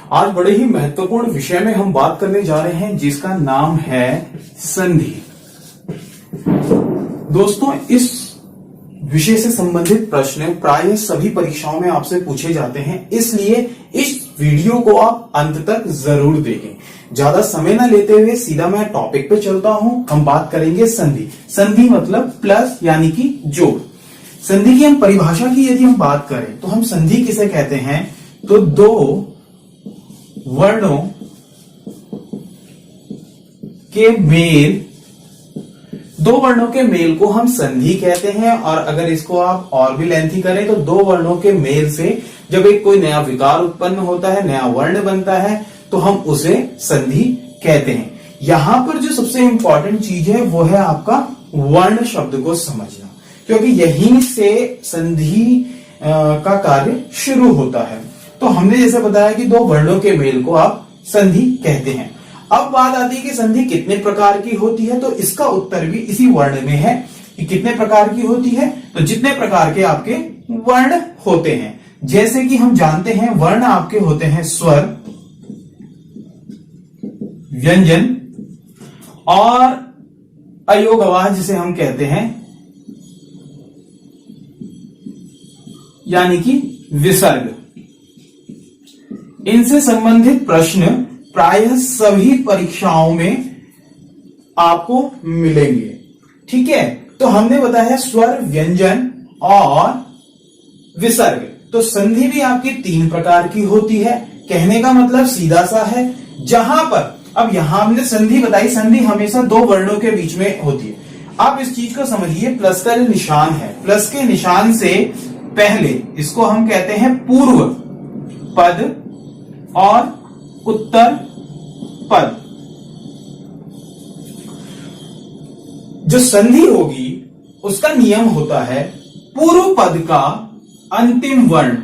आज बड़े ही महत्वपूर्ण विषय में हम बात करने जा रहे हैं जिसका नाम है संधि। दोस्तों, इस विषय से संबंधित प्रश्न प्रायः सभी परीक्षाओं में आपसे पूछे जाते हैं, इसलिए इस वीडियो को आप अंत तक जरूर देखें। ज्यादा समय न लेते हुए सीधा मैं टॉपिक पे चलता हूं। हम बात करेंगे संधि। संधि मतलब प्लस यानी कि जोड़। संधि की हम परिभाषा की यदि हम बात करें तो हम संधि किसे कहते हैं, तो दो वर्णों के मेल को हम संधि कहते हैं। और अगर इसको आप और भी लेंथी करें तो दो वर्णों के मेल से जब एक कोई नया विकार उत्पन्न होता है, नया वर्ण बनता है, तो हम उसे संधि कहते हैं। यहां पर जो सबसे इंपॉर्टेंट चीज है वो है आपका वर्ण शब्द को समझना, क्योंकि यहीं से संधि का कार्य शुरू होता है। तो हमने जैसे बताया कि दो वर्णों के मेल को आप संधि कहते हैं। अब बात आती है कि संधि कितने प्रकार की होती है, तो इसका उत्तर भी इसी वर्ण में है कि कितने प्रकार की होती है। तो जितने प्रकार के आपके वर्ण होते हैं, जैसे कि हम जानते हैं वर्ण आपके होते हैं स्वर, व्यंजन और अयोग आवाज जिसे हम कहते हैं, यानी कि विसर्ग। इनसे संबंधित प्रश्न प्रायः सभी परीक्षाओं में आपको मिलेंगे। ठीक है, तो हमने बताया स्वर, व्यंजन और विसर्ग। तो संधि भी आपकी तीन प्रकार की होती है। कहने का मतलब सीधा सा है, जहां पर अब यहां हमने संधि बताई, संधि हमेशा दो वर्णों के बीच में होती है। आप इस चीज को समझिए, प्लस का जो निशान है, प्लस के निशान से पहले इसको हम कहते हैं पूर्व पद और उत्तर पद। जो संधि होगी उसका नियम होता है पूर्व पद का अंतिम वर्ण।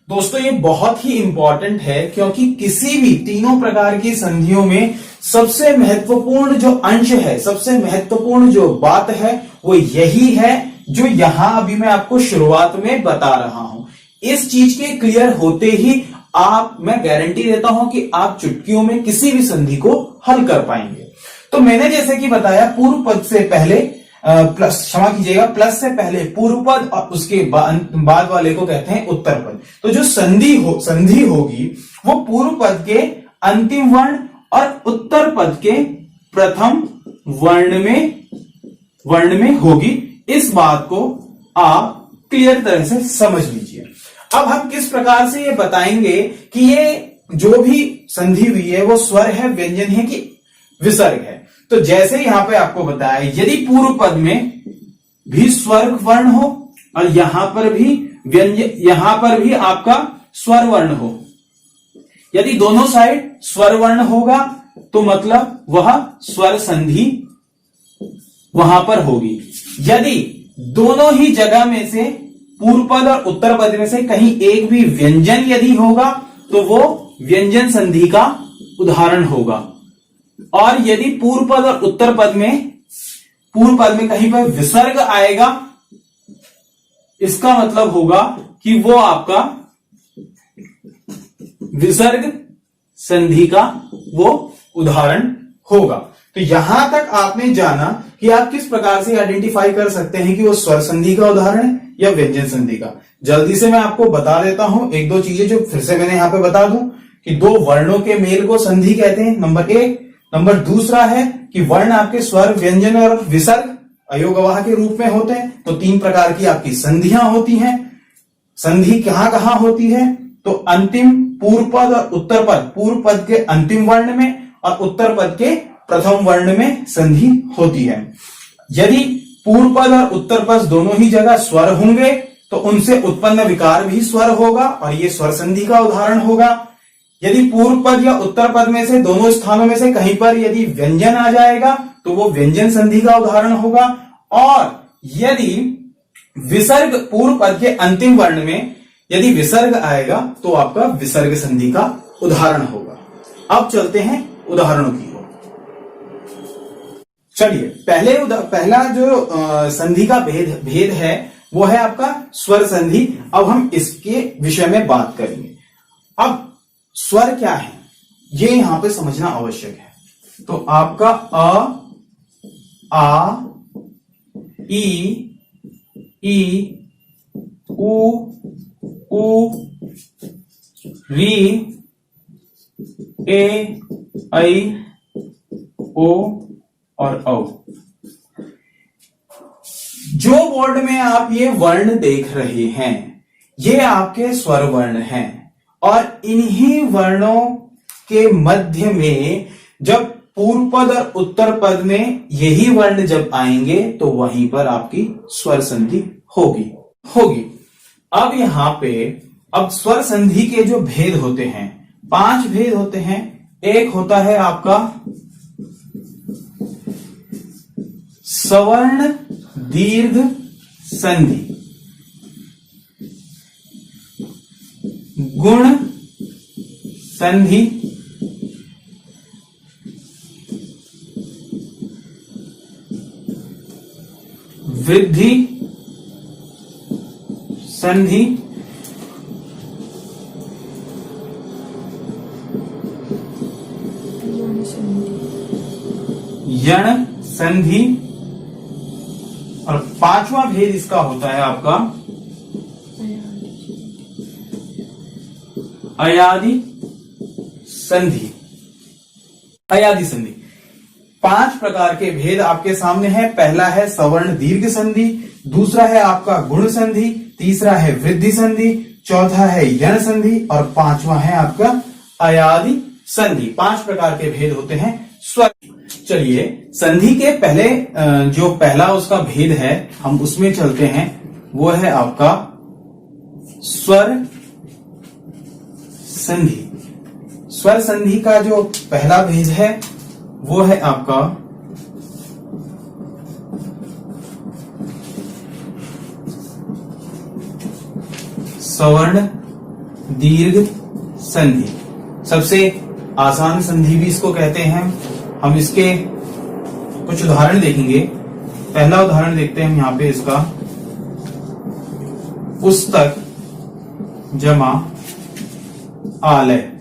दोस्तों, ये बहुत ही इंपॉर्टेंट है, क्योंकि किसी भी तीनों प्रकार की संधियों में सबसे महत्वपूर्ण जो अंश है, सबसे महत्वपूर्ण जो बात है वो यही है जो यहां अभी मैं आपको शुरुआत में बता रहा हूं। इस चीज के क्लियर होते ही मैं गारंटी देता हूं कि आप चुटकियों में किसी भी संधि को हल कर पाएंगे। तो मैंने जैसे कि बताया, पूर्व पद से पहले प्लस, क्षमा कीजिएगा, प्लस से पहले पूर्व पद और उसके बाद वाले को कहते हैं उत्तर पद। तो जो संधि होगी वो पूर्व पद के अंतिम वर्ण और उत्तर पद के प्रथम वर्ण में होगी। इस बात को आप क्लियर तरह से समझ लीजिए। अब हम किस प्रकार से ये बताएंगे कि ये जो भी संधि हुई है वो स्वर है, व्यंजन है कि विसर्ग है। तो जैसे यहां पे आपको बताया, यदि पूर्व पद में भी स्वर वर्ण हो और यहां पर भी आपका स्वर वर्ण हो, यदि दोनों साइड स्वर वर्ण होगा तो मतलब वह स्वर संधि वहां पर होगी। यदि दोनों ही जगह में से पूर्व पद और उत्तर पद में से कहीं एक भी व्यंजन यदि होगा तो वो व्यंजन संधि का उदाहरण होगा। और यदि पूर्व पद और उत्तर पद में कहीं पर विसर्ग आएगा, इसका मतलब होगा कि वो आपका विसर्ग संधि का वो उदाहरण होगा। तो यहां तक आपने जाना कि आप किस प्रकार से आइडेंटिफाई कर सकते हैं कि वो स्वर संधि का उदाहरण है या व्यंजन संधि का। जल्दी से मैं आपको बता देता हूं एक दो चीजें जो फिर से मैंने यहां पे बता दूं कि दो वर्णों के मेल को संधि कहते हैं, नंबर एक। नंबर दूसरा है कि वर्ण आपके स्वर, व्यंजन और विसर्ग अयोग आवाह के रूप में होते हैं। तो तीन प्रकार की आपकी संधियां होती हैं। संधि कहां कहां होती है, तो अंतिम पूर्व पद और उत्तर पद, पूर्व पद के अंतिम वर्ण में और उत्तर पद के प्रथम वर्ण में संधि होती है। यदि पूर्व पद और उत्तर पद दोनों ही जगह स्वर होंगे तो उनसे उत्पन्न विकार भी स्वर होगा और ये स्वर संधि का उदाहरण होगा। यदि पूर्व पद या उत्तर पद में से दोनों स्थानों में से कहीं पर यदि व्यंजन आ जाएगा तो वो व्यंजन संधि का उदाहरण होगा। और यदि विसर्ग, पूर्व पद के अंतिम वर्ण में यदि विसर्ग आएगा तो आपका विसर्ग संधि का उदाहरण होगा। अब चलते हैं उदाहरणों की ओर। चलिए, पहला जो संधि का भेद है वो है आपका स्वर संधि। अब हम इसके विषय में बात करेंगे। अब स्वर क्या है ये यहां पे समझना आवश्यक है। तो आपका अ, आ, ई, उ, री, ए, ऐ, ओ और औ। जो बोर्ड में आप ये वर्ण देख रहे हैं ये आपके स्वर वर्ण हैं, और इन्हीं वर्णों के मध्य में जब पूर्व पद और उत्तर पद में यही वर्ण जब आएंगे तो वहीं पर आपकी स्वर संधि होगी। अब यहां पे अब स्वर संधि के जो भेद होते हैं 5 भेद होते हैं। एक होता है आपका सवर्ण दीर्घ संधि, गुण संधि, वृद्धि संधि, यण संधि, और 5वां भेद इसका होता है आपका अयादि संधि। अयादि संधि 5 प्रकार के भेद आपके सामने है। पहला है सवर्ण दीर्घ संधि, दूसरा है आपका गुण संधि, तीसरा है वृद्धि संधि, चौथा है यण संधि और 5वां है आपका अयादि संधि। 5 प्रकार के भेद होते हैं स्वर। चलिए संधि के पहले जो पहला उसका भेद है हम उसमें चलते हैं। वो है आपका स्वर संधि। स्वर संधि का जो पहला भेद है वो है आपका सवर्ण दीर्घ संधि। सबसे आसान संधि भी इसको कहते हैं। हम इसके कुछ उदाहरण देखेंगे। पहला उदाहरण देखते हैं हम यहां पे इसका पुस्तक जमा आलय।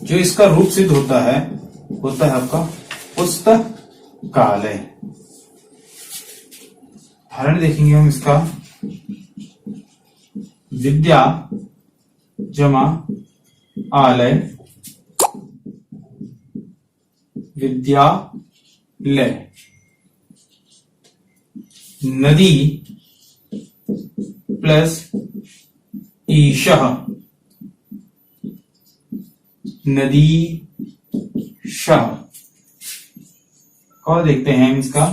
जो इसका रूप सिद्ध होता है आपका पुस्तकालय। उदाहरण देखेंगे हम इसका विद्या जमा आलय विद्यालय। नदी प्लस ईशः नदी शाह। और देखते हैं हम इसका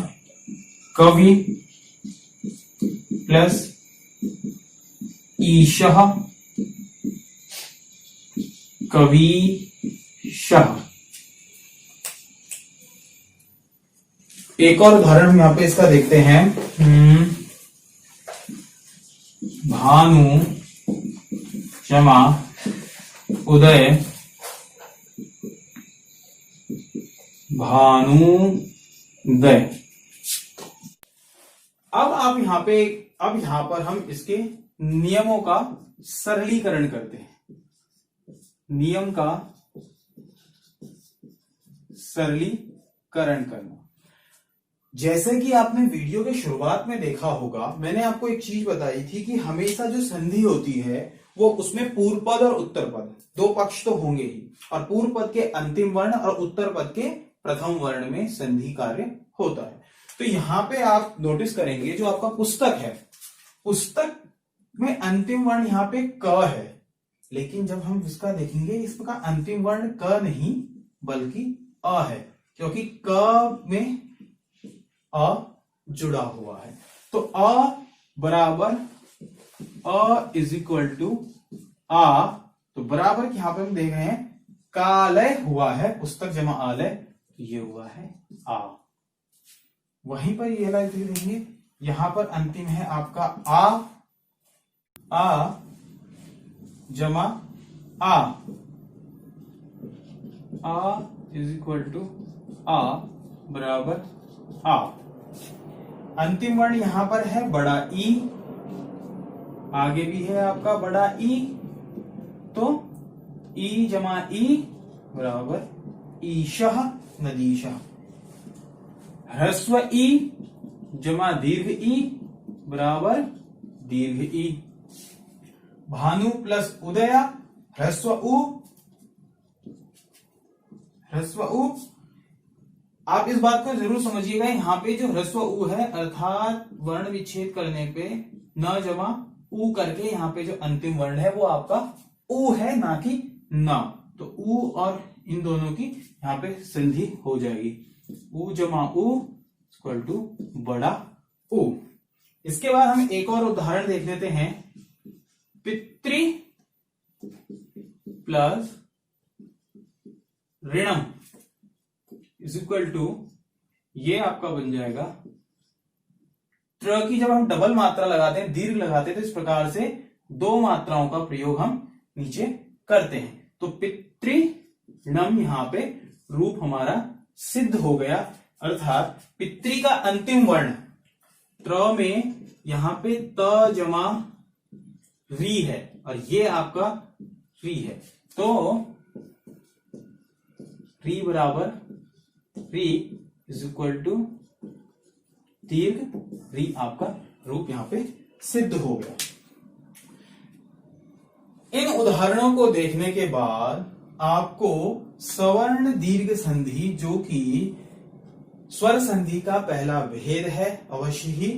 कवि प्लस ईशः कवि शाह। एक और उदाहरण हम यहां पे इसका देखते हैं भानु जमा उदय भानुदय। अब यहां पर हम इसके नियमों का सरलीकरण करते हैं। नियम का सरलीकरण करना। जैसे कि आपने वीडियो के शुरुआत में देखा होगा, मैंने आपको एक चीज बताई थी कि हमेशा जो संधि होती है वो उसमें पूर्व पद और उत्तर पद 2 पक्ष तो होंगे ही, और पूर्व पद के अंतिम वर्ण और उत्तर पद के प्रथम वर्ण में संधि कार्य होता है। तो यहां पे आप नोटिस करेंगे जो आपका पुस्तक है, पुस्तक में अंतिम वर्ण यहां पे क है, लेकिन जब हम इसका देखेंगे इसका अंतिम वर्ण क नहीं बल्कि अ है, क्योंकि क में अ जुड़ा हुआ है। तो अ बराबर अ इज इक्वल टू आ, तो बराबर यहां पे हम देख रहे हैं कालय हुआ है, पुस्तक जमा आलय, ये हुआ है आ। वहीं पर ये लाइन देखेंगे, यहां पर अंतिम है आपका आ जमा आ इज इक्वल टू आ बराबर आ। अंतिम वर्ण यहां पर है बड़ा ई आगे भी है आपका बड़ा ई, तो ई जमा ई बराबर ईशः नदीशः। ह्रस्व ई जमा दीर्घ ई बराबर दीर्घ ई। भानु प्लस उदया ह्रस्व उ, ह्रस्व उ। आप इस बात को जरूर समझिएगा, यहां पे जो ह्रस्व उ है अर्थात वर्ण विच्छेद करने पे न जमा उ करके यहाँ पे जो अंतिम वर्ण है वो आपका उ है, ना कि न। तो उ और इन दोनों की यहाँ पे संधि हो जाएगी, उ जमा उ इक्वल टू बड़ा उ। इसके बाद हम एक और उदाहरण देख लेते हैं। पितृ प्लस ऋणम इज इक्वल टू, ये आपका बन जाएगा त्र की जब हम डबल मात्रा लगाते हैं, दीर्घ लगाते हैं, तो इस प्रकार से दो मात्राओं का प्रयोग हम नीचे करते हैं। तो पितृणम यहां पे रूप हमारा सिद्ध हो गया, अर्थात पितृ का अंतिम वर्ण त्र में यहां पे त जमा री है और ये आपका री है, तो री बराबर री इज इक्वल टू दीर्घ री, आपका रूप यहां पे सिद्ध हो गया। इन उदाहरणों को देखने के बाद आपको सवर्ण दीर्घ संधि, जो कि स्वर संधि का पहला भेद है, अवश्य ही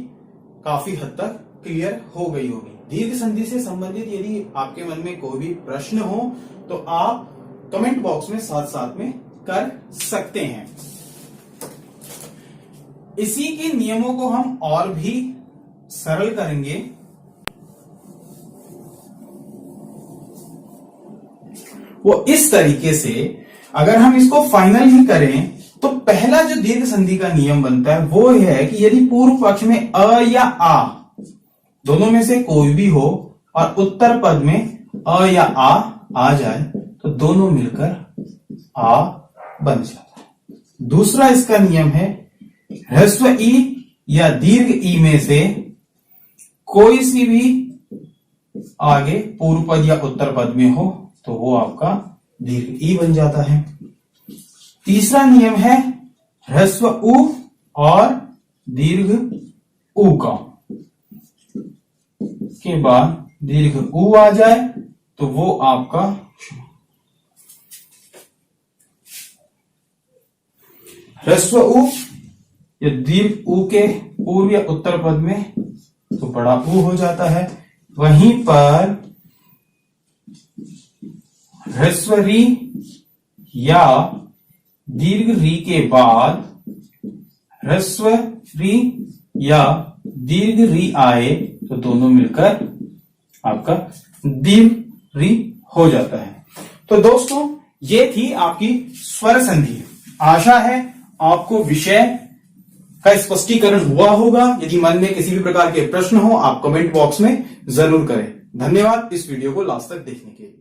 काफी हद तक क्लियर हो गई होगी। दीर्घ संधि से संबंधित यदि आपके मन में कोई भी प्रश्न हो तो आप कमेंट बॉक्स में साथ साथ में कर सकते हैं। इसी के नियमों को हम और भी सरल करेंगे। वो इस तरीके से, अगर हम इसको फाइनल ही करें तो पहला जो दीर्घ संधि का नियम बनता है वो है कि यदि पूर्व पक्ष में अ या आ दोनों में से कोई भी हो और उत्तर पद में अ या आ जाए तो दोनों मिलकर आ बन जाता है। दूसरा इसका नियम है ह्रस्व ई या दीर्घ ई में से कोई सी भी आगे पूर्व पद या उत्तर पद में हो तो वो आपका दीर्घ ई बन जाता है। तीसरा नियम है ह्रस्व उ और दीर्घ उ का के बाद दीर्घ उ आ जाए तो वो आपका ह्रस्व उ या दीर्घ उ के पूर्व या उत्तर पद में तो बड़ा उ हो जाता है। वहीं पर ह्रस्व री या दीर्घ री के बाद ह्रस्व री या दीर्घ री आए तो दोनों मिलकर आपका दीर्घ री हो जाता है। तो दोस्तों ये थी आपकी स्वर संधि। आशा है आपको विषय का स्पष्टीकरण हुआ होगा। यदि मन में किसी भी प्रकार के प्रश्न हो आप कमेंट बॉक्स में जरूर करें। धन्यवाद इस वीडियो को लास्ट तक देखने के लिए।